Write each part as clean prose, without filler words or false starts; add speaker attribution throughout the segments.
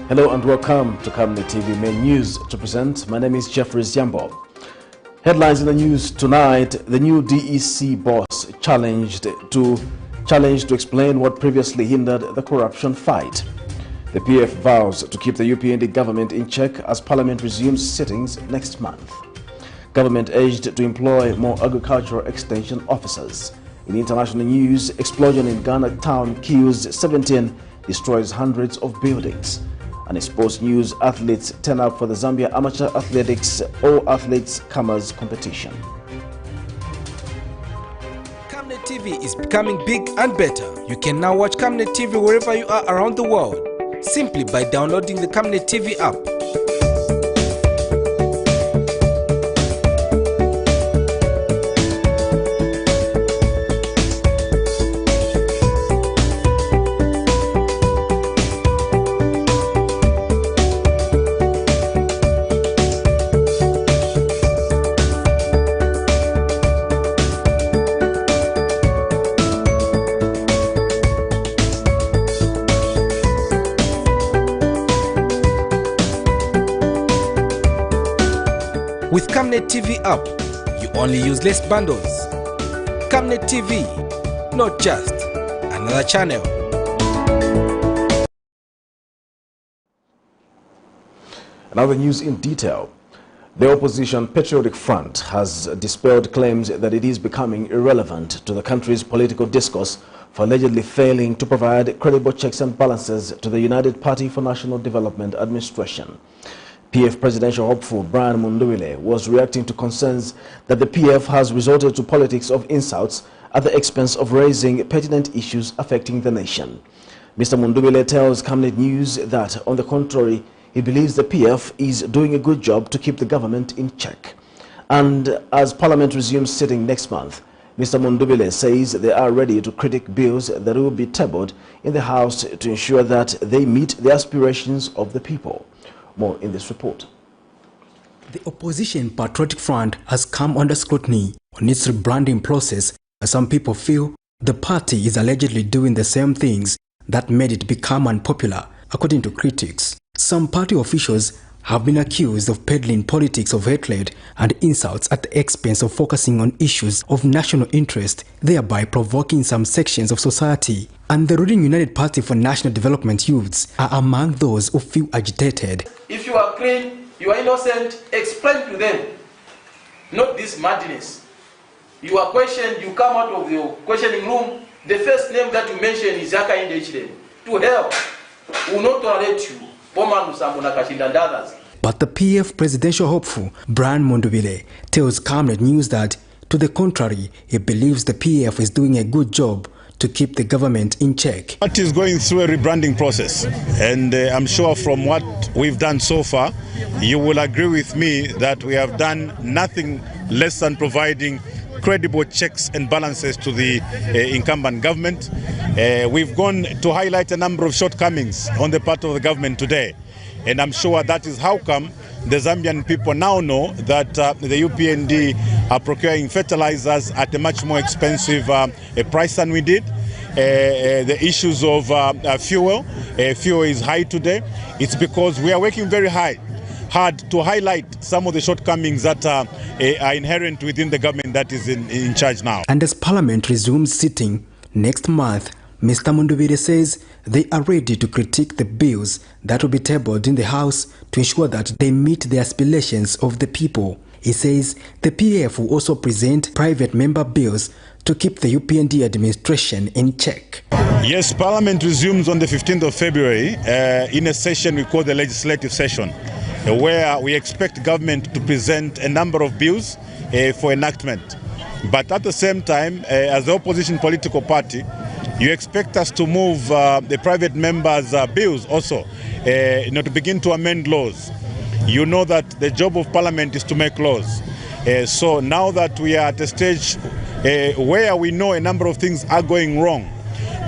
Speaker 1: Hello and welcome to Camnet TV Main News. To present, my name is Jeffrey Ziambo. Headlines in the news tonight: the new D.E.C. boss challenged to explain what previously hindered the corruption fight. The PF vows to keep the UPND government in check as Parliament resumes sittings next month. Government urged to employ more agricultural extension officers. In international news, explosion in Ghana town kills 17, destroys hundreds of buildings. And in sports news, athletes turn up for the Zambia Amateur Athletics All Athletes Comers competition.
Speaker 2: Camnet TV is becoming big and better. You can now watch Camnet TV wherever you are around the world, simply by downloading the Camnet TV app. With Camnet TV app, you only use less bundles. Camnet TV, not just another channel.
Speaker 1: Another news in detail. The opposition Patriotic Front has dispelled claims that it is becoming irrelevant to the country's political discourse for allegedly failing to provide credible checks and balances to the United Party for National Development administration. PF presidential hopeful Brian Mundubile was reacting to concerns that the PF has resorted to politics of insults at the expense of raising pertinent issues affecting the nation. Mr. Mundubile tells Camnet News that, on the contrary, he believes the PF is doing a good job to keep the government in check. And as Parliament resumes sitting next month, Mr. Mundubile says they are ready to critique bills that will be tabled in the House to ensure that they meet the aspirations of the people. More in this report.
Speaker 3: The opposition Patriotic Front has come under scrutiny on its rebranding process, as some people feel the party is allegedly doing the same things that made it become unpopular, according to critics. Some party officials have been accused of peddling politics of hatred and insults at the expense of focusing on issues of national interest, thereby provoking some sections of society. And the ruling United Party for National Development youths are among those who feel agitated.
Speaker 4: If you are clean, you are innocent, explain to them, not this madness. You are questioned, you come out of your questioning room, the first name that you mention is HINDERED. To hell, we will not tolerate you.
Speaker 3: But the PF presidential hopeful Brian Mundubile tells Camnet News that, to the contrary, he believes the PF is doing a good job to keep the government in check.
Speaker 5: The party is going through a rebranding process, and I'm sure from what we've done so far, you will agree with me that we have done nothing less than providing credible checks and balances to the incumbent government. We've gone to highlight a number of shortcomings on the part of the government today, and I'm sure that is how come the Zambian people now know that the UPND are procuring fertilizers at a much more expensive price than we did. The issues of fuel is high today. It's because we are working very hard to highlight some of the shortcomings that are inherent within the government that is in charge now.
Speaker 3: And as Parliament resumes sitting next month, Mr. Mundubile says they are ready to critique the bills that will be tabled in the House to ensure that they meet the aspirations of the people. He says the PF will also present private member bills to keep the UPND administration in check.
Speaker 5: Yes, Parliament resumes on the 15th of February in a session we call the legislative session, where we expect government to present a number of bills for enactment. But at the same time, as the opposition political party, you expect us to move the private members' bills also, to begin to amend laws. You know that the job of Parliament is to make laws. So now that we are at a stage where we know a number of things are going wrong,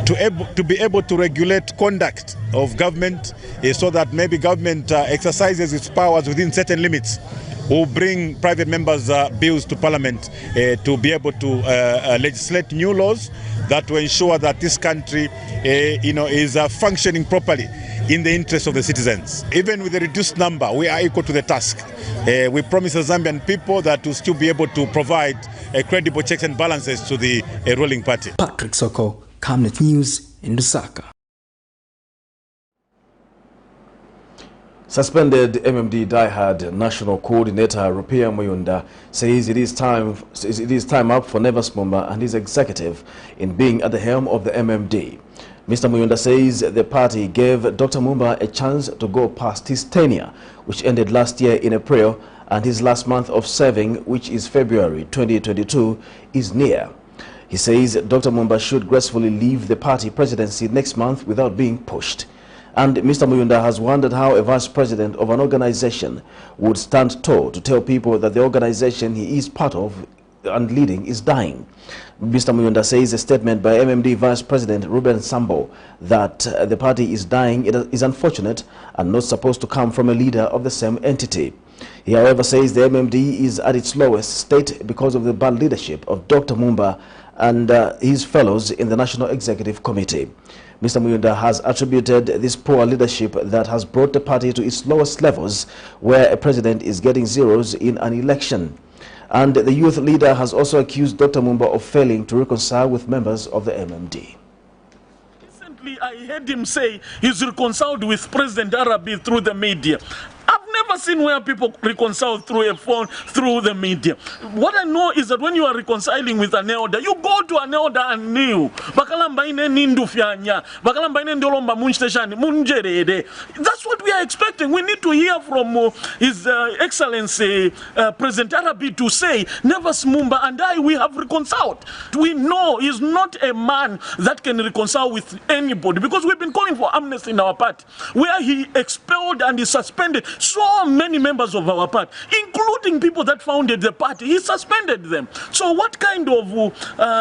Speaker 5: to be able to regulate conduct of government so that maybe government exercises its powers within certain limits, will bring private members' bills to Parliament to be able to legislate new laws that will ensure that this country is functioning properly in the interest of the citizens. Even with a reduced number, we are equal to the task. We promise the Zambian people that we'll still be able to provide credible checks and balances to the ruling party.
Speaker 3: Patrick Soko, Camnet News in Lusaka.
Speaker 1: Suspended MMD diehard National Coordinator Rupiah Muyunda says it is time up for Nevers Mumba and his executive in being at the helm of the MMD. Mr. Muyunda says the party gave Dr. Mumba a chance to go past his tenure, which ended last year in April, and his last month of serving, which is February 2022, is near. He says Dr. Mumba should gracefully leave the party presidency next month without being pushed. And Mr. Muyunda has wondered how a vice president of an organization would stand tall to tell people that the organization he is part of and leading is dying. Mr. Muyunda says a statement by MMD Vice President Ruben Sambo that the party is dying is unfortunate and not supposed to come from a leader of the same entity. He, however, says the MMD is at its lowest state because of the bad leadership of Dr. Mumba and his fellows in the National Executive Committee. Mr. Muyunda has attributed this poor leadership that has brought the party to its lowest levels, where a president is getting zeros in an election. And the youth leader has also accused Dr. Mumba of failing to reconcile with members of the MMD.
Speaker 6: Recently, I heard him say he's reconciled with President Arabi through the media. I've never seen where people reconcile through a phone, through the media. What I know is that when you are reconciling with an elder, you go to an elder and kneel. That's what we are expecting. We need to hear from His Excellency President Arabi to say, Nevers Mumba and I, we have reconciled. We know he's not a man that can reconcile with anybody, because we've been calling for amnesty in our party, where he expelled and he suspended so many members of our party, including people that founded the party. He suspended them. So what kind of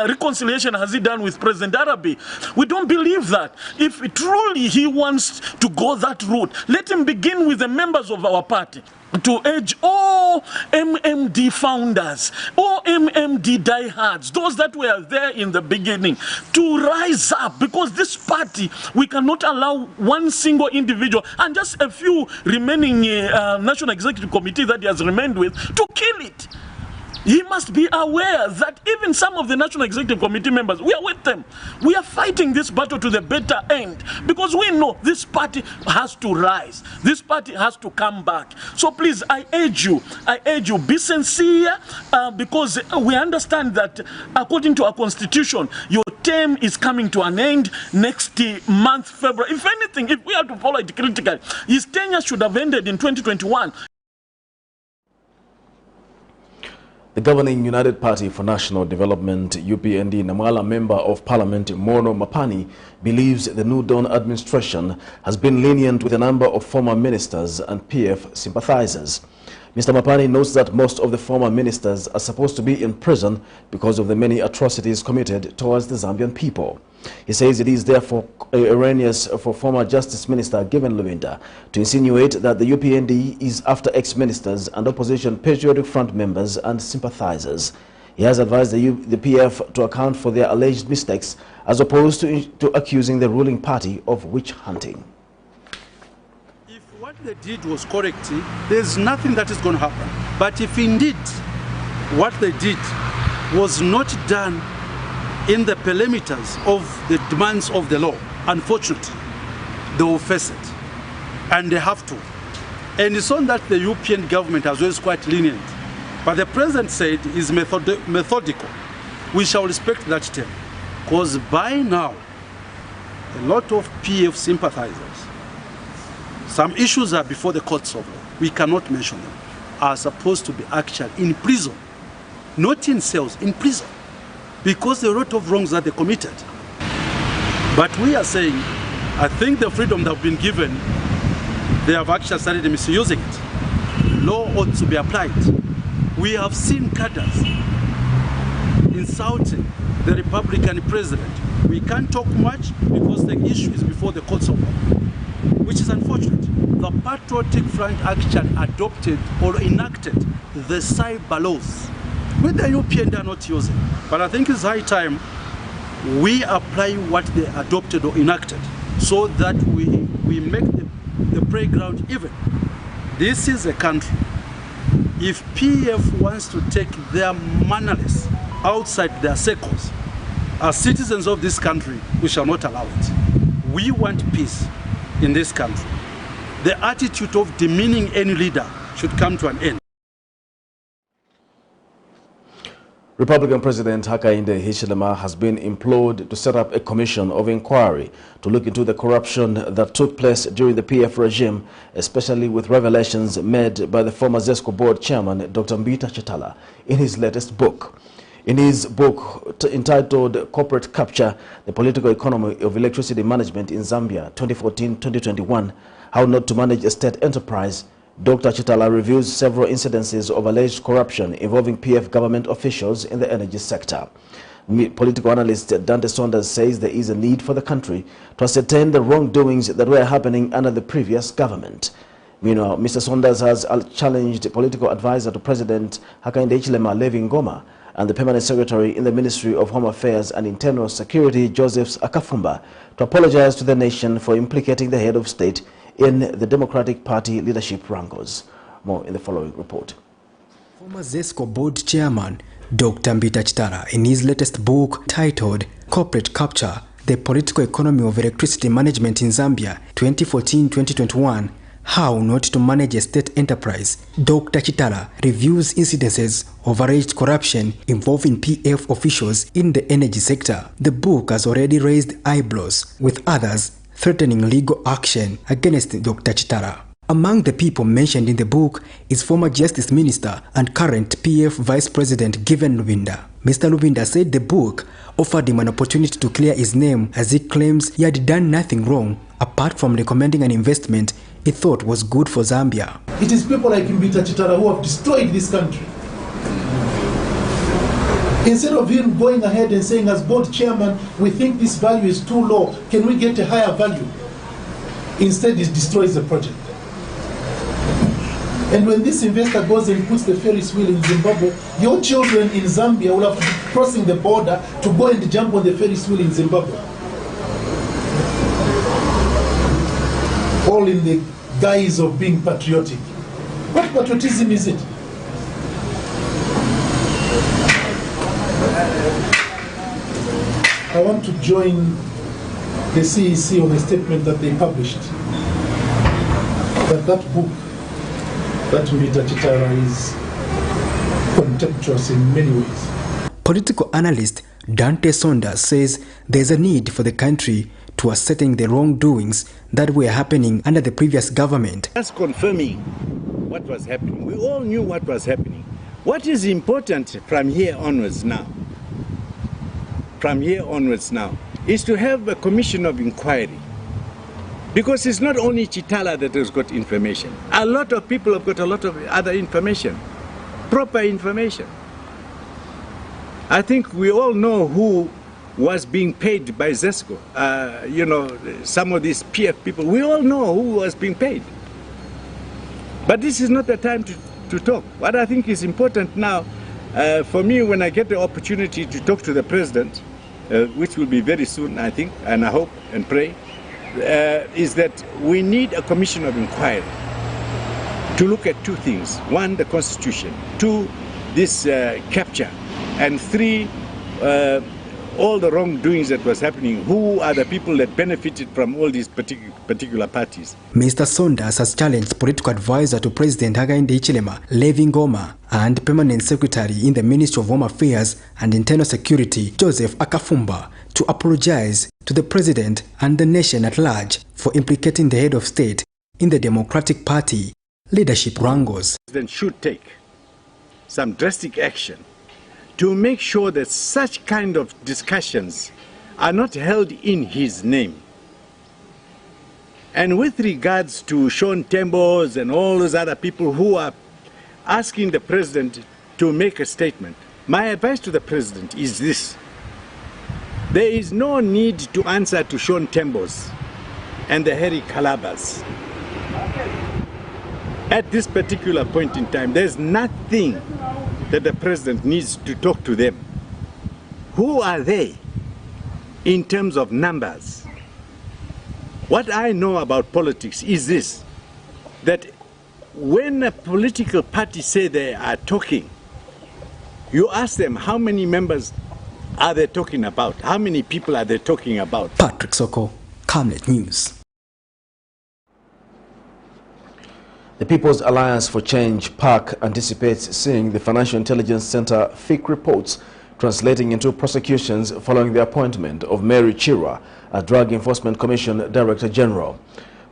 Speaker 6: reconciliation has he done with President Arabi? We don't believe that. If truly he wants to go that route, let him begin with the members of our party, to urge all MMD founders, all MMD diehards, those that were there in the beginning, to rise up, because this party, we cannot allow one single individual and just a few remaining National Executive Committee that he has remained with to kill it. He must be aware that even some of the National Executive Committee members, we are with them. We are fighting this battle to the better end, because we know this party has to rise. This party has to come back. So please, I urge you, be sincere, because we understand that according to our constitution, your term is coming to an end next month, February. If anything, if we have to follow it critically, his tenure should have ended in 2021.
Speaker 1: The governing United Party for National Development, UPND, Namala member of Parliament Mono Mapani believes the New Dawn administration has been lenient with a number of former ministers and PF sympathizers. Mr. Mapani notes that most of the former ministers are supposed to be in prison because of the many atrocities committed towards the Zambian people. He says it is therefore erroneous for former Justice Minister Given Luwinda to insinuate that the UPND is after ex-ministers and opposition Patriotic Front members and sympathizers. He has advised the PF to account for their alleged mistakes as opposed to accusing the ruling party of witch hunting.
Speaker 7: If what they did was correct, there's nothing that is going to happen. But if indeed what they did was not done in the perimeters of the demands of the law, unfortunately, they will face it. And they have to. And it's on that the European government as well is quite lenient. But the president said is methodical. We shall respect that term. Because by now, a lot of PF sympathizers, some issues are before the courts of law, we cannot mention them, are supposed to be actually in prison. Not in cells, in prison. Because there are a lot of wrongs that they committed. But we are saying, I think the freedom that have been given, they have actually started misusing it. Law ought to be applied. We have seen cadres insulting the Republican president. We can't talk much because the issue is before the courts of law, which is unfortunate. The Patriotic Front actually adopted or enacted the cyber laws, which the UPND are not using. But I think it's high time we apply what they adopted or enacted. so that we make the playground even. This is a country. If PF wants to take their manners outside their circles, as citizens of this country, we shall not allow it. We want peace in this country. The attitude of demeaning any leader should come to an end.
Speaker 1: Republican President Hakainde Hichilema has been implored to set up a commission of inquiry to look into the corruption that took place during the PF regime, especially with revelations made by the former ZESCO board chairman, Dr. Mbita Chitala, in his latest book. In his book entitled Corporate Capture, The Political Economy of Electricity Management in Zambia, 2014-2021, How Not to Manage a State Enterprise, Dr. Chitala reviews several incidences of alleged corruption involving PF government officials in the energy sector. Political analyst Dante Saunders says there is a need for the country to ascertain the wrongdoings that were happening under the previous government. Meanwhile, Mr. Saunders has challenged political advisor to President Hakainde Hichilema, Levi Ngoma, and the Permanent Secretary in the Ministry of Home Affairs and Internal Security, Joseph Akafumba, to apologize to the nation for implicating the head of state in the Democratic Party leadership wrangles. More in the following report.
Speaker 3: Former ZESCO board chairman Dr. Mbita Chitala, in his latest book titled Corporate Capture, The Political Economy of Electricity Management in Zambia, 2014-2021, How Not to Manage a State Enterprise, Dr. Chitala reviews incidences of alleged corruption involving PF officials in the energy sector. The book has already raised eyebrows, with others threatening legal action against Dr. Chitala. Among the people mentioned in the book is former Justice Minister and current PF Vice President Given Lubinda. Mr. Lubinda said the book offered him an opportunity to clear his name, as he claims he had done nothing wrong apart from recommending an investment he thought was good for Zambia.
Speaker 8: It is people like Mbita Chitala who have destroyed this country. Instead of him going ahead and saying, as board chairman, we think this value is too low, can we get a higher value? Instead, it destroys the project. And when this investor goes and puts the Ferris wheel in Zimbabwe, your children in Zambia will have to be crossing the border to go and jump on the Ferris wheel in Zimbabwe. All in the guise of being patriotic. What patriotism is it? I want to join the CEC on a statement that they published, that book, that Mbita Chitala, is contemptuous in many ways.
Speaker 3: Political analyst Dante Saunders says there's a need for the country to ascertain the wrongdoings that were happening under the previous government.
Speaker 9: Just confirming what was happening. We all knew what was happening. What is important from here onwards now, is to have a commission of inquiry. Because it's not only Chitala that has got information. A lot of people have got a lot of other information, proper information. I think we all know who was being paid by ZESCO. Some of these PF people, we all know who was being paid. But this is not the time to talk. What I think is important now, for me, when I get the opportunity to talk to the president, which will be very soon, I think, and I hope and pray, is that we need a commission of inquiry to look at two things. One, the Constitution. Two, this capture. And three, all the wrongdoings that was happening. Who are the people that benefited from all these particular parties?
Speaker 3: Mr. Saunders has challenged political advisor to President Hakainde Hichilema, Levi Ngoma, and Permanent Secretary in the Ministry of Home Affairs and Internal Security, Joseph Akafumba, to apologize to the President and the nation at large for implicating the head of state in the Democratic Party leadership wrangles.
Speaker 9: The President should take some drastic action to make sure that such kind of discussions are not held in his name. And with regards to Sean Tembos and all those other people who are asking the president to make a statement, my advice to the president is this: there is no need to answer to Sean Tembos and the Harry Calabas. At this particular point in time, there's nothing that the president needs to talk to them. Who are they in terms of numbers? What I know about politics is this, that when a political party say they are talking, you ask them how many members are they talking about? How many people are they talking about?
Speaker 3: Patrick Soko, Camnet News.
Speaker 1: The People's Alliance for Change, PAC, anticipates seeing the Financial Intelligence Center fake reports translating into prosecutions following the appointment of Mary Chirwa as Drug Enforcement Commission Director General.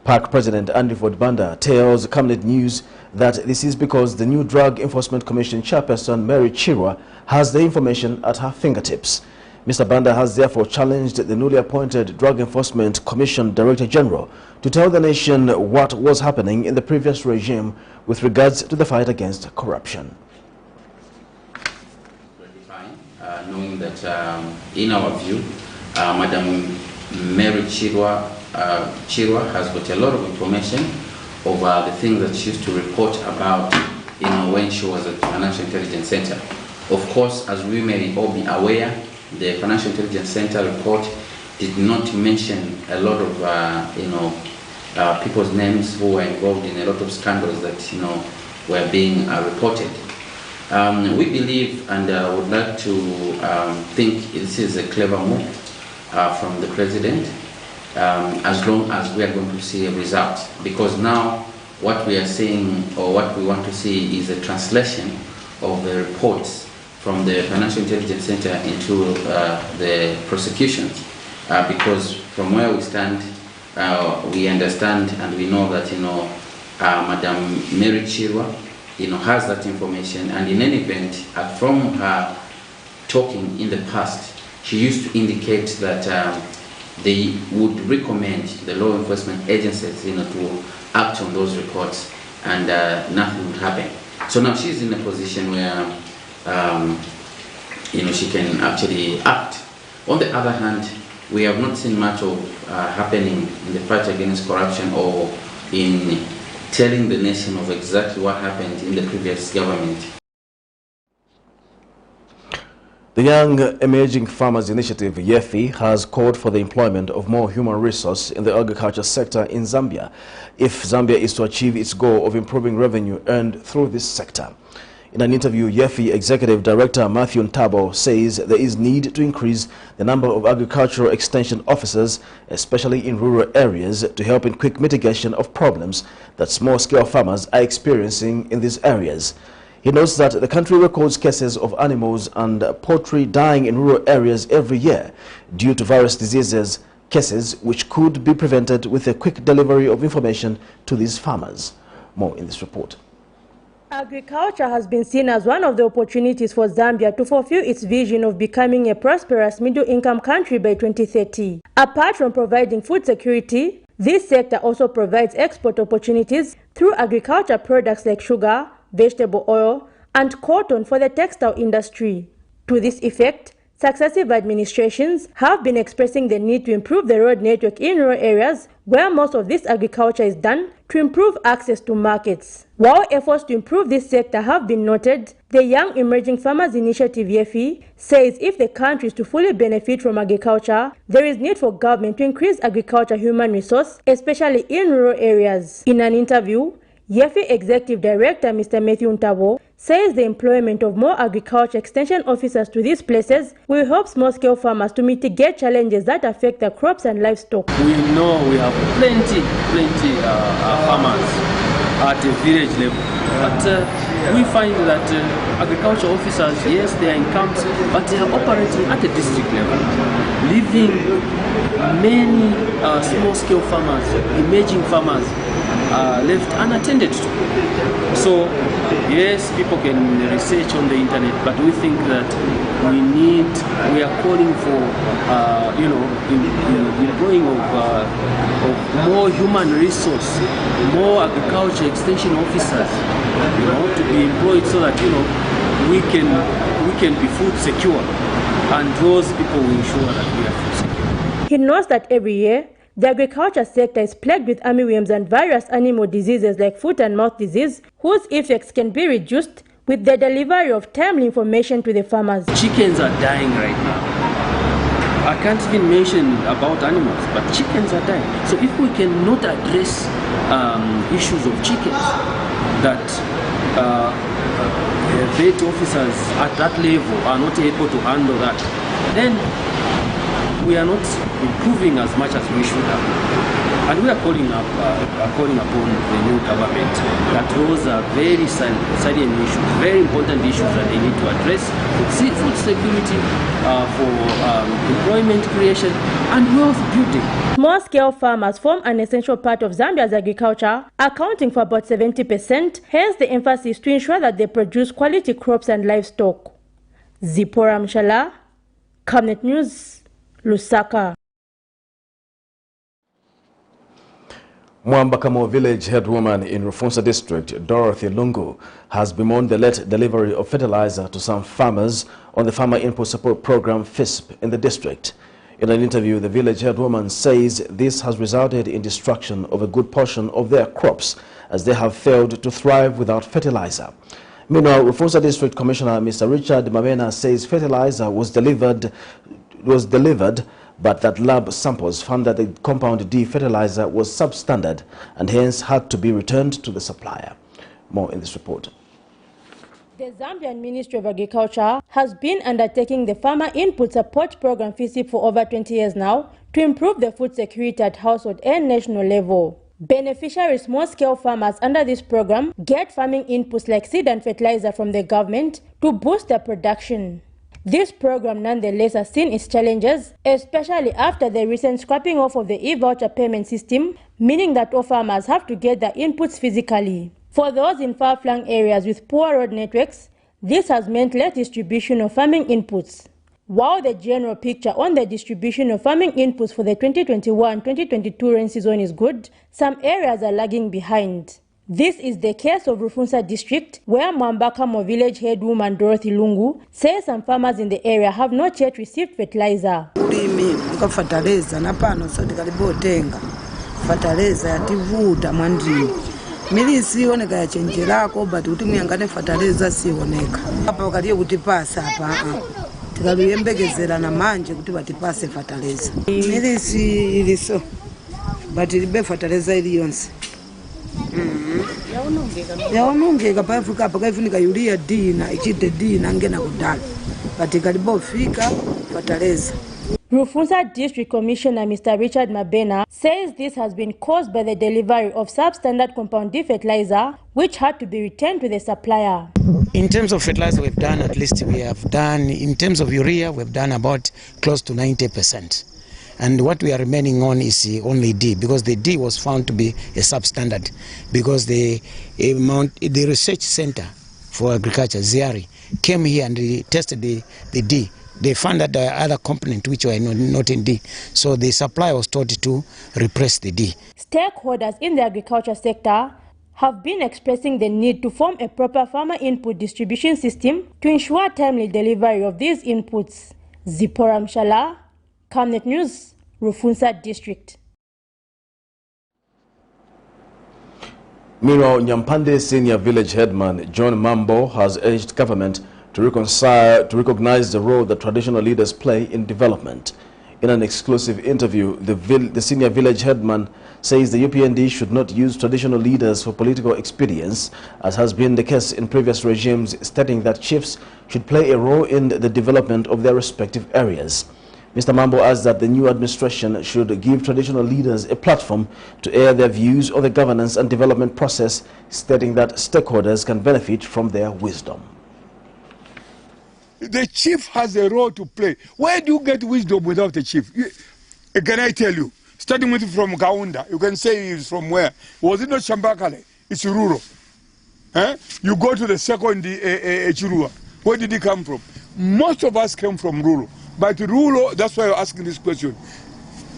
Speaker 1: PAC President Andiford Banda tells Camnet News that this is because the new Drug Enforcement Commission Chairperson Mary Chirwa has the information at her fingertips. Mr. Banda has therefore challenged the newly appointed Drug Enforcement Commission Director General to tell the nation what was happening in the previous regime with regards to the fight against corruption.
Speaker 10: Knowing that in our view, Madam Mary Chirwa has got a lot of information over the things that she used to report about, when she was at the Financial Intelligence Center. Of course, as we may all be aware, the Financial Intelligence Center report did not mention a lot of, people's names who were involved in a lot of scandals that, were being reported. We believe and would like to think this is a clever move from the President, as long as we are going to see a result. Because now what we are seeing, or what we want to see, is a translation of the reports from the Financial Intelligence Center into the prosecutions. Because from where we stand, we understand and we know that, Madam Mary Chirwa, has that information, and in any event, from her talking in the past, she used to indicate that they would recommend the law enforcement agencies, to act on those reports, and nothing would happen. So now she's in a position where, she can actually act. On the other hand, we have not seen much of happening in the fight against corruption or in telling the nation of exactly what happened in the previous government.
Speaker 1: The Young Emerging Farmers Initiative, YEFI, has called for the employment of more human resource in the agriculture sector in Zambia if Zambia is to achieve its goal of improving revenue earned through this sector. In an interview, YEFI Executive Director Matthew Ntabo says there is need to increase the number of agricultural extension officers, especially in rural areas, to help in quick mitigation of problems that small-scale farmers are experiencing in these areas. He notes that the country records cases of animals and poultry dying in rural areas every year due to various diseases, cases which could be prevented with a quick delivery of information to these farmers. More in this report.
Speaker 11: Agriculture has been seen as one of the opportunities for Zambia to fulfill its vision of becoming a prosperous middle-income country by 2030. Apart from providing food security, this sector also provides export opportunities through agriculture products like sugar, vegetable oil, and cotton for the textile industry. To this effect, successive administrations have been expressing the need to improve the road network in rural areas where most of this agriculture is done to improve access to markets. While efforts to improve this sector have been noted, the Young Emerging Farmers Initiative YEFI says if the country is to fully benefit from agriculture, there is need for government to increase agriculture human resource, especially in rural areas. In an interview, YEFI Executive Director Mr. Matthew Ntabo says the employment of more agriculture extension officers to these places will help small-scale farmers to mitigate challenges that affect their crops and livestock.
Speaker 12: We know we have plenty farmers at a village level, but we find that agriculture officers, yes, they are in camps, but they are operating at a district level, leaving many small-scale farmers, emerging farmers, left unattended to. So yes, people can research on the internet, but we think that we are calling for employing of more human resource, more agriculture extension officers, to be employed so that we can be food secure, and those people will ensure that we are food secure.
Speaker 11: He notes that every year the agriculture sector is plagued with armyworms and various animal diseases like foot and mouth disease, whose effects can be reduced with the delivery of timely information to the farmers.
Speaker 12: Chickens are dying right now. I can't even mention about animals, but chickens are dying. So if we cannot address issues of chickens, that vet officers at that level are not able to handle that, then we are not improving as much as we should have. And we are calling upon the new government that those are very salient issues, very important issues that they need to address: food security, for employment creation, and wealth building.
Speaker 11: Small-scale farmers form an essential part of Zambia's agriculture, accounting for about 70%, hence the emphasis to ensure that they produce quality crops and livestock. Zipporah Mshala, Camnet News, Lusaka.
Speaker 1: Mwambakamo village headwoman in Rufunsa district, Dorothy Lungu, has bemoaned the late delivery of fertilizer to some farmers on the Farmer Input Support Program FISP in the district. In an interview, the village headwoman says this has resulted in destruction of a good portion of their crops as they have failed to thrive without fertilizer. Meanwhile, Rufunsa District Commissioner Mr. Richard Mabena says fertilizer was delivered, but that lab samples found that the compound D fertilizer was substandard and hence had to be returned to the supplier. More in this report.
Speaker 11: The Zambian Ministry of Agriculture has been undertaking the Farmer Input Support Program FISP for over 20 years now to improve the food security at household and national level. Beneficiaries, small-scale farmers under this program get farming inputs like seed and fertilizer from the government to boost their production. This program nonetheless has seen its challenges, especially after the recent scrapping off of the e-voucher payment system, meaning that all farmers have to get their inputs physically. For those in far-flung areas with poor road networks, this has meant less distribution of farming inputs. While the general picture on the distribution of farming inputs for the 2021-2022 rain season is good, some areas are lagging behind. This is the case of Rufunsa district, where Mwambakamo village headwoman Dorothy Lungu says some farmers in the area have not yet received fertilizer.
Speaker 13: Fertilizer napano so tikalibotenga fertilizer yativuta mwandini milisi oneka yachenjerako but kuti muyangane fertilizer sioneka apa kaliye kuti pasa apa tikaluyembekezera na manje kuti batipase fertilizer milisi iliso but ilibe fertilizer iliyonse yaonongeka pafuka apa kaifunika yuria D na ichite D na ngena kudala but kalibofika fertilizer.
Speaker 11: Rufunsa District Commissioner Mr. Richard Mabena says this has been caused by the delivery of substandard compound D fertilizer, which had to be returned to the supplier.
Speaker 14: In terms of fertilizer, we've done at least, in terms of urea, we've done about close to 90%. And what we are remaining on is only D, because the D was found to be a substandard, because the research center for agriculture, ZAAA, came here and tested the D. They found that there are other components which were not in D. So the supplier was told to repress the D.
Speaker 11: Stakeholders in the agriculture sector have been expressing the need to form a proper farmer input distribution system to ensure timely delivery of these inputs. Zipporah Mshala, Camnet News, Rufunsa District.
Speaker 1: Meanwhile, Nyampande Senior Village Headman John Mambo has urged government to recognize the role that traditional leaders play in development. In an exclusive interview, the senior village headman says the UPND should not use traditional leaders for political expedience, as has been the case in previous regimes, stating that chiefs should play a role in the development of their respective areas. Mr. Mambo adds that the new administration should give traditional leaders a platform to air their views on the governance and development process, stating that stakeholders can benefit from their wisdom.
Speaker 15: The chief has a role to play. Where do you get wisdom without a chief? Can I tell you? Starting with from Kaunda, you can say he's from where? Was it not Shambakale? It's rural. You go to the second Chirua. Where did he come from? Most of us came from rural. But rural, that's why you're asking this question.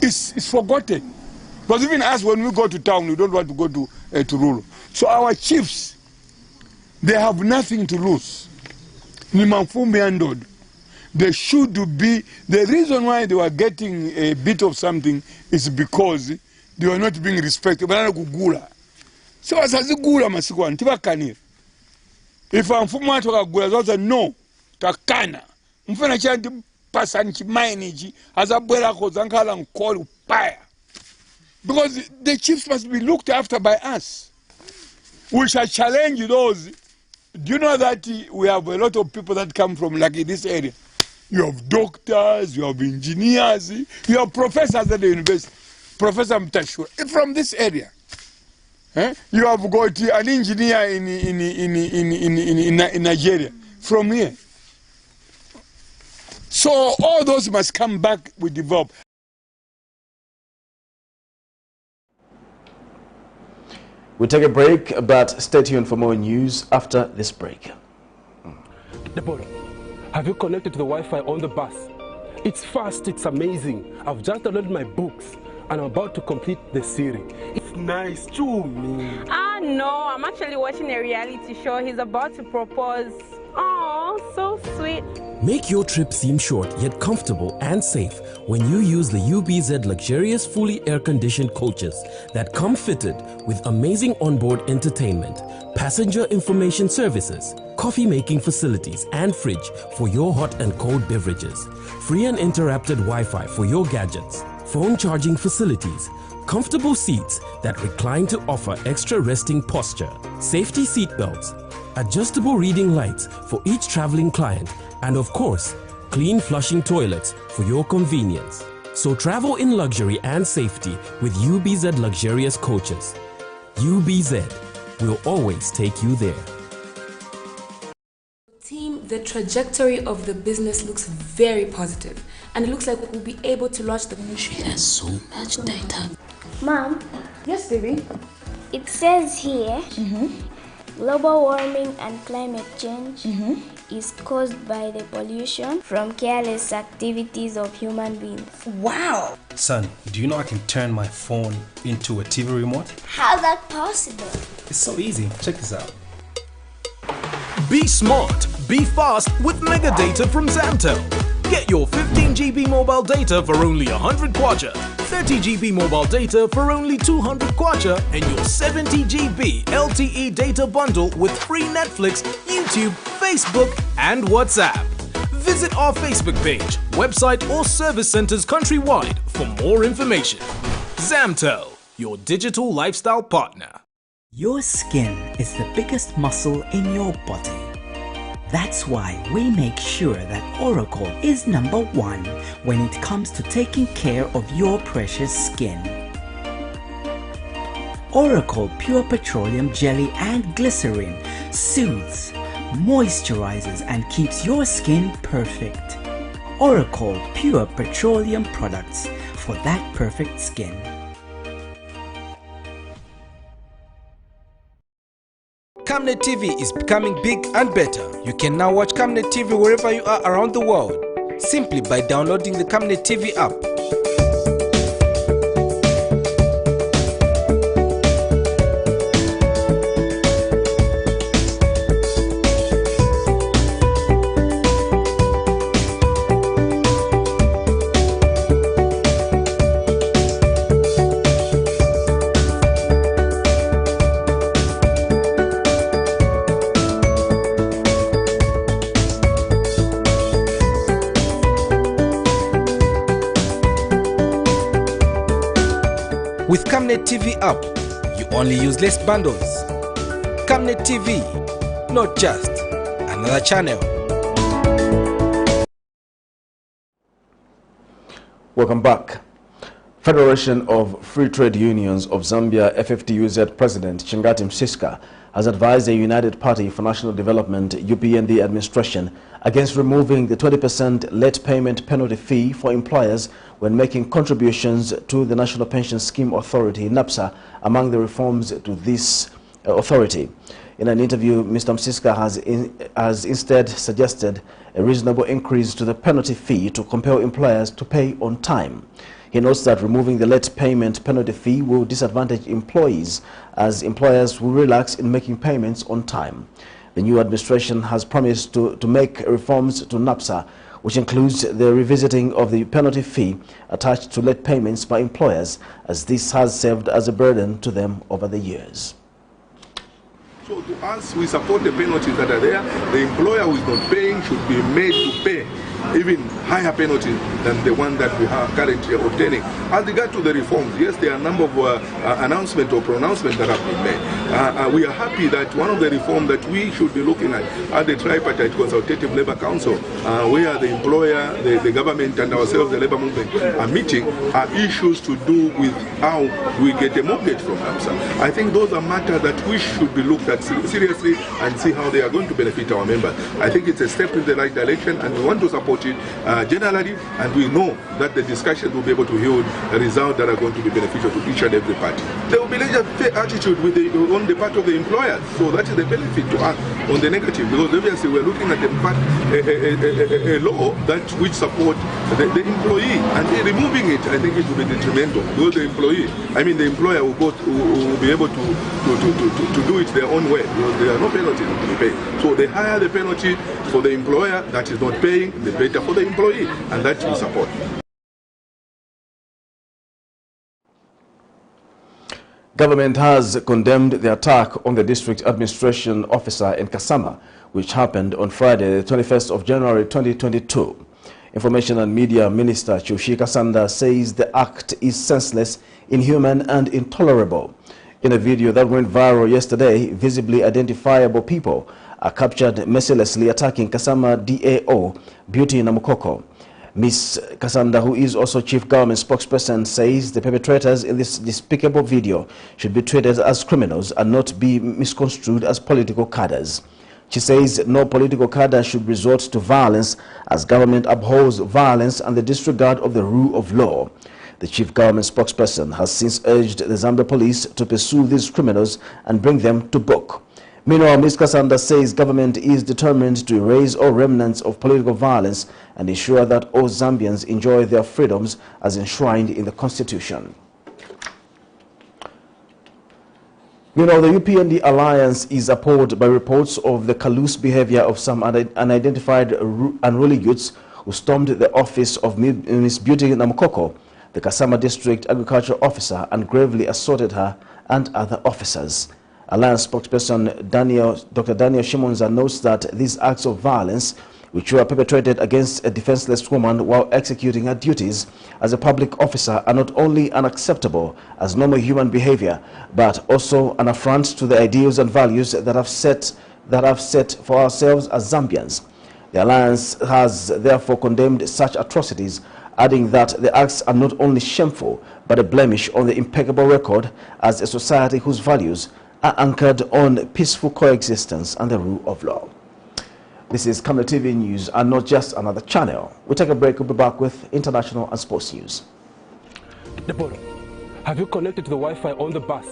Speaker 15: It's forgotten. Because even us, when we go to town, we don't want to go to rural. So our chiefs, they have nothing to lose. They should be, the reason why they were getting a bit of something is because they were not being respected. So as a gula masikwan, tibakanir. If I'm from Gula, no, takana. Mfana chanti person chimaini as a bwela kozankala nkolu paya. Because the chiefs must be looked after by us. We shall challenge those. Do you know that we have a lot of people that come from like in this area? You have doctors, you have engineers, you have professors at the university. Professor Mtashura, from this area. You have got an engineer in Nigeria, from here. So all those must come back with develop.
Speaker 1: We take a break, but stay tuned for more news after this break.
Speaker 16: Deborah, have you connected to the Wi-Fi on the bus? It's fast, it's amazing. I've just downloaded my books and I'm about to complete the series. It's nice, Chumi.
Speaker 17: No, I'm actually watching a reality show. He's about to propose. Oh, so sweet.
Speaker 18: Make your trip seem short yet comfortable and safe when you use the UBZ luxurious fully air-conditioned coaches that come fitted with amazing onboard entertainment, passenger information services, coffee-making facilities and fridge for your hot and cold beverages, free and interrupted Wi-Fi for your gadgets, phone charging facilities, comfortable seats that recline to offer extra resting posture, safety seat belts, adjustable reading lights for each traveling client, and of course, clean flushing toilets for your convenience. So travel in luxury and safety with UBZ luxurious coaches. UBZ will always take you there.
Speaker 19: Team, the trajectory of the business looks very positive, and it looks like we'll be able to launch the... She has so much data.
Speaker 20: Mom?
Speaker 19: Yes, baby?
Speaker 20: It says here, global warming and climate change is caused by the pollution from careless activities of human beings.
Speaker 2: Wow! Son, do you know I can turn my phone into a TV remote?
Speaker 20: How's that possible?
Speaker 2: It's so easy. Check this out.
Speaker 21: Be smart, be fast with mega data from Zamtel. Get your 15 GB mobile data for only 100 kwacha, 30 GB mobile data for only 200 kwacha, and your 70 GB LTE data bundle with free Netflix, YouTube, Facebook, and WhatsApp. Visit our Facebook page, website, or service centers countrywide for more information. Zamtel, your digital lifestyle partner.
Speaker 22: Your skin is the biggest muscle in your body. That's why we make sure that Oracle is #1 when it comes to taking care of your precious skin. Oracle Pure Petroleum Jelly and Glycerin soothes, moisturizes and keeps your skin perfect. Oracle Pure Petroleum products for that perfect skin.
Speaker 2: Camnet TV is becoming big and better. You can now watch Camnet TV wherever you are around the world, simply by downloading the Camnet TV app. With Camnet TV app, you only use less bundles. Camnet TV, not just another channel.
Speaker 1: Welcome back. Federation of Free Trade Unions of Zambia FFTUZ President Chingati Msiska has advised the United Party for National Development UPND administration against removing the 20% late payment penalty fee for employers when making contributions to the National Pension Scheme Authority (NAPSA) among the reforms to this authority. In an interview, Mr. Msiska has instead suggested a reasonable increase to the penalty fee to compel employers to pay on time. He notes that removing the late payment penalty fee will disadvantage employees, as employers will relax in making payments on time. The new administration has promised to make reforms to NAPSA, which includes the revisiting of the penalty fee attached to late payments by employers, as this has served as a burden to them over the years.
Speaker 4: So to us, we support the penalties that are there. The employer who is not paying should be made to pay even higher penalties than the one that we are currently obtaining. As regard to the reforms, yes, there are a number of announcements or pronouncements that have been made. We are happy that one of the reforms that we should be looking at the Tripartite Consultative Labour Council, where the employer, the government and ourselves, the labour movement, are meeting, are issues to do with how we get a mortgage from AMSA. I think those are matters that we should be looked at seriously and see how they are going to benefit our members. I think it's a step in the right direction, and we want to support it generally, and we know that the discussions will be able to yield results that are going to be beneficial to each and every party. There will be a fair attitude on the part of the employers, so that is the benefit to us on the negative, because obviously we're looking at a law which supports the employee, and removing it, I think it will be detrimental, because the employer will be able to do it their own way, because there are no penalties to be paid. So the higher the penalty for the employer that is not paying, the better for the employee, and that we support.
Speaker 1: Government has condemned the attack on the district administration officer in Kasama, which happened on Friday, the 21st of January 2022. Information and Media Minister Chushi Kasanda says the act is senseless, inhuman and intolerable. In a video that went viral yesterday, visibly identifiable people are captured mercilessly attacking Kasama DAO, Beauty Namukoko. Ms. Kasanda, who is also Chief Government Spokesperson, says the perpetrators in this despicable video should be treated as criminals and not be misconstrued as political cadres. She says no political cadre should resort to violence, as government abhors violence and the disregard of the rule of law. The Chief Government Spokesperson has since urged the Zambia police to pursue these criminals and bring them to book. Meanwhile, Ms. Kasanda says government is determined to erase all remnants of political violence and ensure that all Zambians enjoy their freedoms as enshrined in the Constitution. Meanwhile, the UPND alliance is appalled by reports of the callous behavior of some unidentified unruly youths who stormed the office of Ms. Beauty Namukoko, the Kasama District Agriculture Officer, and gravely assaulted her and other officers. Alliance spokesperson Dr. Daniel Shimonza notes that these acts of violence, which were perpetrated against a defenseless woman while executing her duties as a public officer, are not only unacceptable as normal human behavior, but also an affront to the ideals and values that have set for ourselves as Zambians. The Alliance has therefore condemned such atrocities, adding that the acts are not only shameful, but a blemish on the impeccable record as a society whose values are anchored on peaceful coexistence and the rule of law. This is Camnet TV News, and not just another channel. We'll take a break. We'll be back with international and sports news.
Speaker 16: Deborah, have you connected to the Wi-Fi on the bus?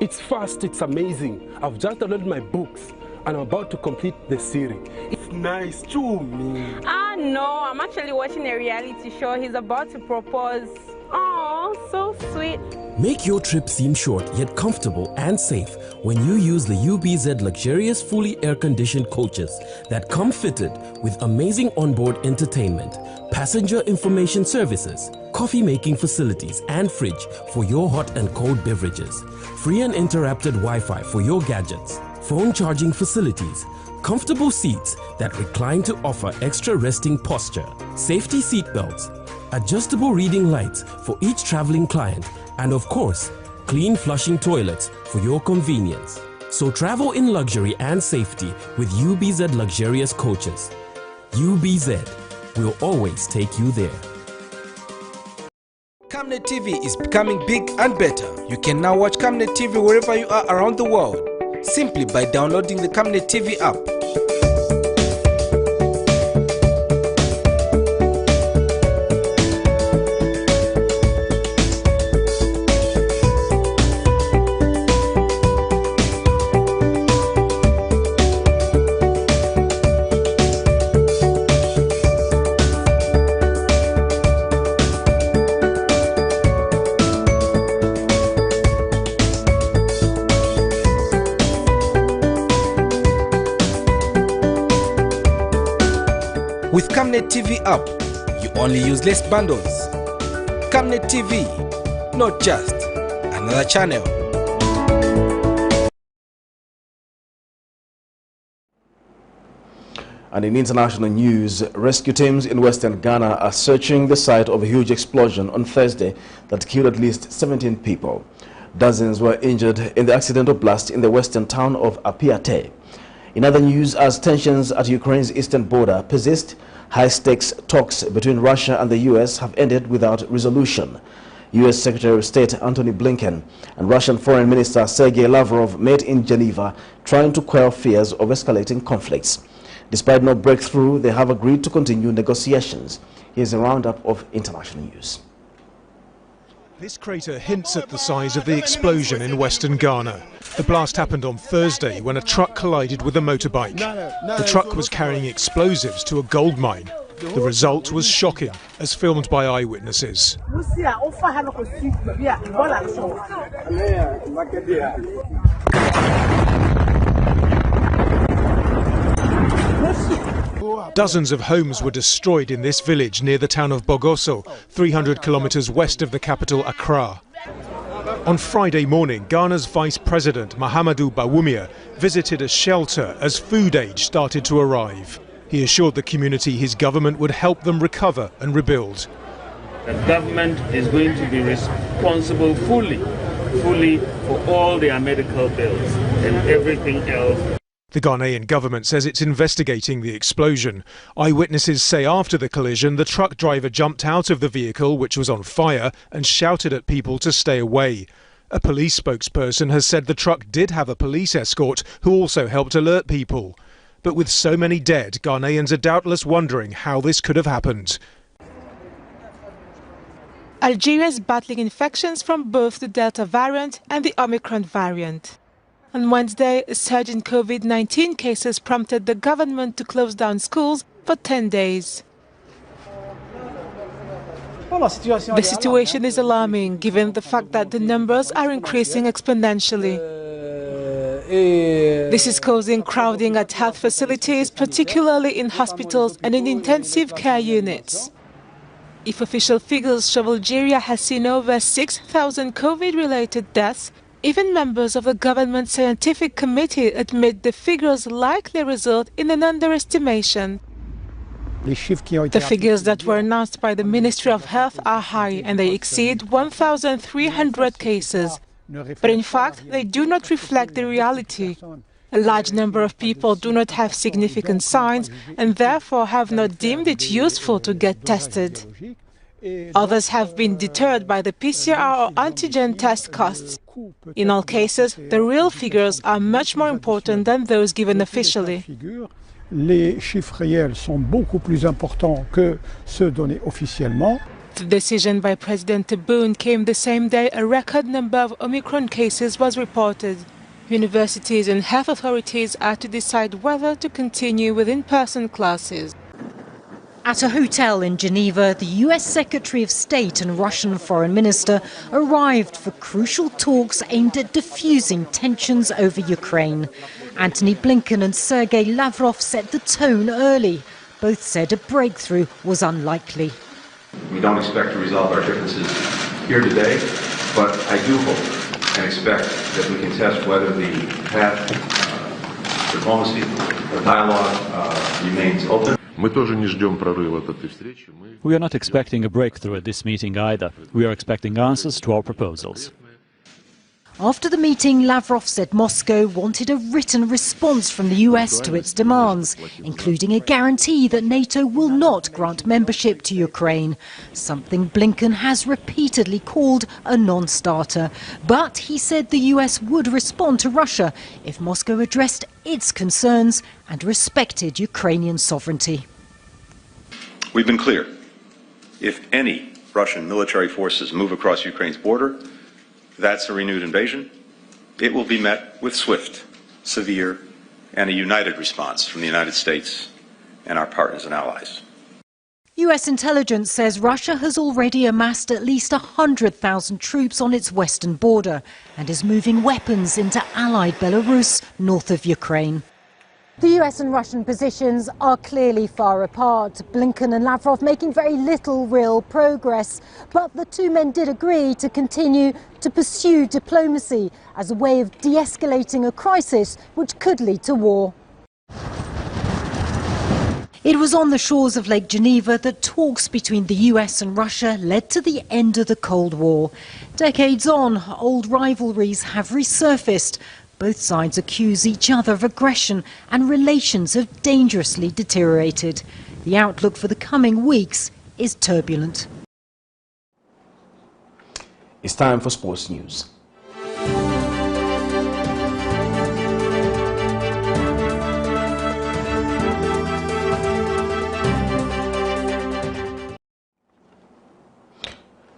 Speaker 16: It's fast, it's amazing. I've just downloaded my books and I'm about to complete the series. It's nice, chumi.
Speaker 17: No, I'm actually watching a reality show. He's about to propose. Oh, so sweet.
Speaker 18: Make your trip seem short yet comfortable and safe when you use the UPZ luxurious fully air-conditioned coaches that come fitted with amazing onboard entertainment, passenger information services, coffee-making facilities and fridge for your hot and cold beverages, free and interrupted Wi-Fi for your gadgets, phone charging facilities, comfortable seats that recline to offer extra resting posture, safety seat belts, adjustable reading lights for each traveling client, and of course, clean flushing toilets for your convenience. So travel in luxury and safety with UBZ luxurious coaches. UBZ will always take you there.
Speaker 2: Camnet TV is becoming big and better. You can now watch Camnet TV wherever you are around the world, simply by downloading the Camnet TV app. With Camnet TV app, you only use less bundles. Camnet TV, not just another channel.
Speaker 1: And in international news, rescue teams in Western Ghana are searching the site of a huge explosion on Thursday that killed at least 17 people. Dozens were injured in the accidental blast in the western town of Apiate. In other news, as tensions at Ukraine's eastern border persist, high-stakes talks between Russia and the U.S. have ended without resolution. U.S. Secretary of State Antony Blinken and Russian Foreign Minister Sergei Lavrov met in Geneva, trying to quell fears of escalating conflicts. Despite no breakthrough, they have agreed to continue negotiations. Here's a roundup of international news.
Speaker 5: This crater hints at the size of the explosion in western Ghana. The blast happened on Thursday when a truck collided with a motorbike. The truck was carrying explosives to a gold mine. The result was shocking, as filmed by eyewitnesses. Dozens of homes were destroyed in this village near the town of Bogoso, 300 kilometers west of the capital Accra. On Friday morning, Ghana's Vice President Mahamadou Bawumia visited a shelter as food aid started to arrive. He assured the community his government would help them recover and rebuild.
Speaker 6: The government is going to be responsible fully for all their medical bills and everything else.
Speaker 5: The Ghanaian government says it's investigating the explosion. Eyewitnesses say after the collision, the truck driver jumped out of the vehicle, which was on fire, and shouted at people to stay away. A police spokesperson has said the truck did have a police escort who also helped alert people. But with so many dead, Ghanaians are doubtless wondering how this could have happened.
Speaker 23: Algeria is battling infections from both the Delta variant and the Omicron variant. On Wednesday, a surge in COVID-19 cases prompted the government to close down schools for 10 days. The situation is alarming given the fact that the numbers are increasing exponentially. This is causing crowding at health facilities, particularly in hospitals and in intensive care units. If official figures show Algeria has seen over 6,000 COVID-related deaths, even members of the government scientific committee admit the figures likely result in an underestimation. The figures that were announced by the Ministry of Health are high and they exceed 1,300 cases. But in fact, they do not reflect the reality. A large number of people do not have significant signs and therefore have not deemed it useful to get tested. Others have been deterred by the PCR or antigen test costs. In all cases, the real figures are much more important than those given officially.
Speaker 24: Les chiffres réels sont beaucoup plus importants que ceux donnés officiellement.
Speaker 23: The decision by President Tebboune came the same day a record number of Omicron cases was reported. Universities and health authorities are to decide whether to continue with in-person classes.
Speaker 25: At a hotel in Geneva, the US Secretary of State and Russian Foreign Minister arrived for crucial talks aimed at diffusing tensions over Ukraine. Antony Blinken and Sergei Lavrov set the tone early. Both said a breakthrough was unlikely.
Speaker 26: We don't expect to resolve our differences here today, but I do hope and expect that we can test whether the path diplomacy or dialogue remains open.
Speaker 27: We are not expecting a breakthrough at this meeting either. We are expecting answers to our proposals.
Speaker 25: After the meeting, Lavrov said Moscow wanted a written response from the US to its demands, including a guarantee that NATO will not grant membership to Ukraine, something Blinken has repeatedly called a non-starter. But he said the US would respond to Russia if Moscow addressed its concerns and respected Ukrainian sovereignty.
Speaker 28: We've been clear. If any Russian military forces move across Ukraine's border, that's a renewed invasion. It will be met with swift, severe, and a united response from the United States and our partners and allies.
Speaker 25: US intelligence says Russia has already amassed at least 100,000 troops on its western border and is moving weapons into allied Belarus north of Ukraine. The US and Russian positions are clearly far apart. Blinken and Lavrov making very little real progress. But the two men did agree to continue to pursue diplomacy as a way of de-escalating a crisis which could lead to war. It was on the shores of Lake Geneva that talks between the US and Russia led to the end of the Cold War. Decades on, old rivalries have resurfaced. Both sides accuse each other of aggression, and relations have dangerously deteriorated. The outlook for the coming weeks is turbulent.
Speaker 1: It's time for sports news.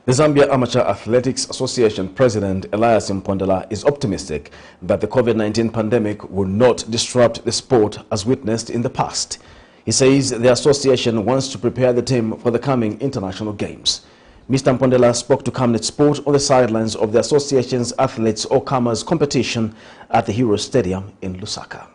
Speaker 1: The Zambia Amateur Athletics Association President Elias Mpondela is optimistic that the COVID-19 pandemic will not disrupt the sport as witnessed in the past. He says the association wants to prepare the team for the coming international games. Mr. Mpondela spoke to Camnet Sport on the sidelines of the association's Athletes All Comers competition at the Hero Stadium in Lusaka.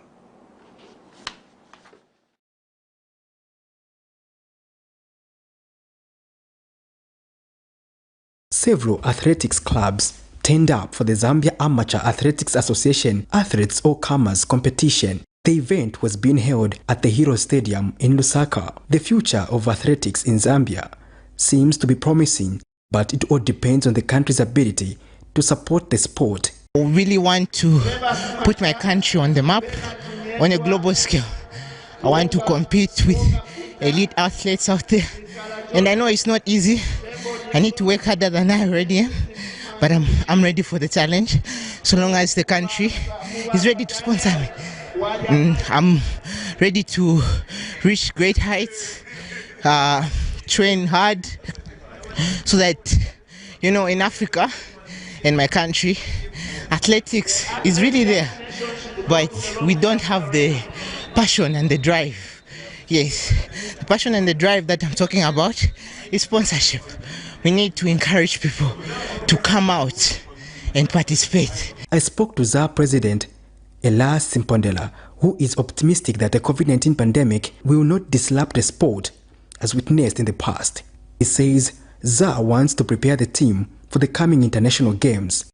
Speaker 3: Several athletics clubs turned up for the Zambia Amateur Athletics Association Athletes All Comers competition. The event was being held at the Hero Stadium in Lusaka. The future of athletics in Zambia seems to be promising, but it all depends on the country's ability to support the sport.
Speaker 7: I really want to put my country on the map on a global scale. I want to compete with elite athletes out there, and I know it's not easy. I need to work harder than I already am, but I'm ready for the challenge, so long as the country is ready to sponsor me. I'm ready to reach great heights, train hard, so that, you know, in Africa, in my country, athletics is really there, but we don't have the passion and the drive. Yes, the passion and the drive that I'm talking about is sponsorship. We need to encourage people to come out and participate.
Speaker 3: I spoke to ZAAA President Elias Mpondela, who is optimistic that the COVID-19 pandemic will not disrupt the sport as witnessed in the past. He says ZAAA wants to prepare the team for the coming international games.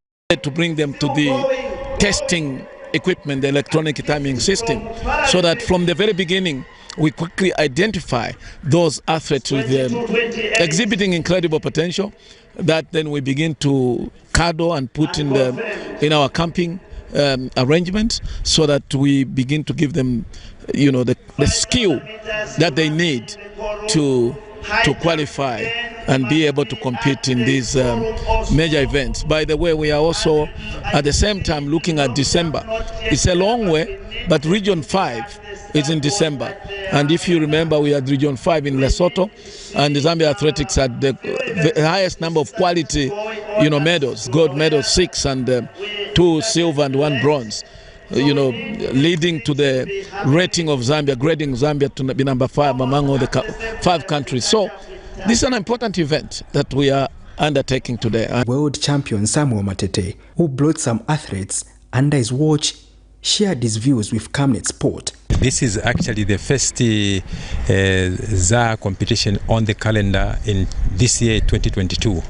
Speaker 8: To bring them to the testing equipment, the electronic timing system, so that from the very beginning we quickly identify those athletes with exhibiting incredible potential, that then we begin to cuddle and put in our camping arrangements, so that we begin to give them, you know, the skill that they need to qualify and be able to compete in these major events. By the way, we are also at the same time looking at December. It's a long way, but Region 5 is in December. And if you remember, we had Region 5 in Lesotho, and the Zambia Athletics had the highest number of quality, you know, medals, gold medals 6 and 2 silver and 1 bronze. You know, leading to the rating of Zambia, grading Zambia to be number 5 among all the 5 countries. So this is an important event that we are undertaking today.
Speaker 3: World champion Samuel Matete, who brought some athletes under his watch, shared his views with Camnet Sport.
Speaker 9: This is actually the first ZAAA competition on the calendar in this year 2022.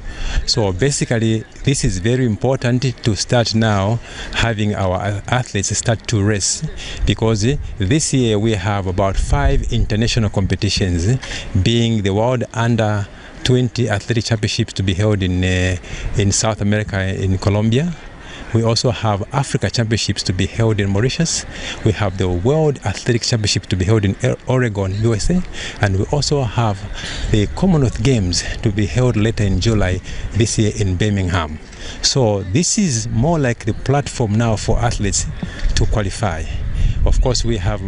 Speaker 9: So basically this is very important to start now having our athletes start to race, because this year we have about 5 international competitions, being the World Under 20 Athletic Championships to be held in South America in Colombia. We also have Africa Championships to be held in Mauritius. We have the World Athletic Championship to be held in Oregon, USA. And we also have the Commonwealth Games to be held later in July this year in Birmingham. So this is more like the platform now for athletes to qualify. Of course, we have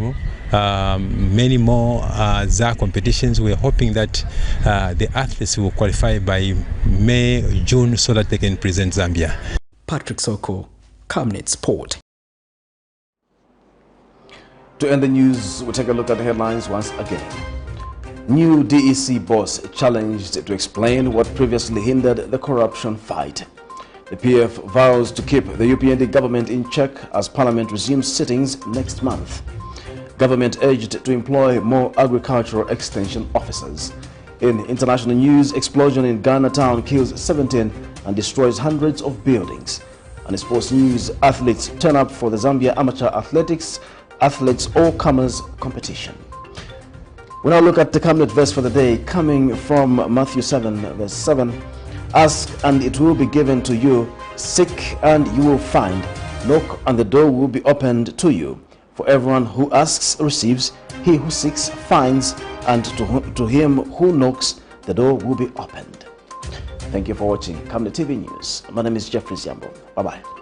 Speaker 9: many more ZAAA competitions. We're hoping that the athletes will qualify by May, June, so that they can present Zambia.
Speaker 3: Patrick Soko, Camnet Sport.
Speaker 1: To end the news, we'll take a look at the headlines once again. New D.E.C. boss challenged to explain what previously hindered the corruption fight. The PF vows to keep the UPND government in check as Parliament resumes sittings next month. Government urged to employ more agricultural extension officers. In international news, explosion in Ghana town kills 17 and destroys hundreds of buildings. And in sports news, athletes turn up for the Zambia Amateur Athletics Athletes All Comers competition. We now look at the Camnet verse for the day, coming from Matthew 7, verse 7. Ask and it will be given to you, seek and you will find, knock and the door will be opened to you. For everyone who asks receives, he who seeks finds, and to him who knocks the door will be opened. Thank you for watching Camnet TV News. My name is Jeffrey Ziambo. Bye-bye.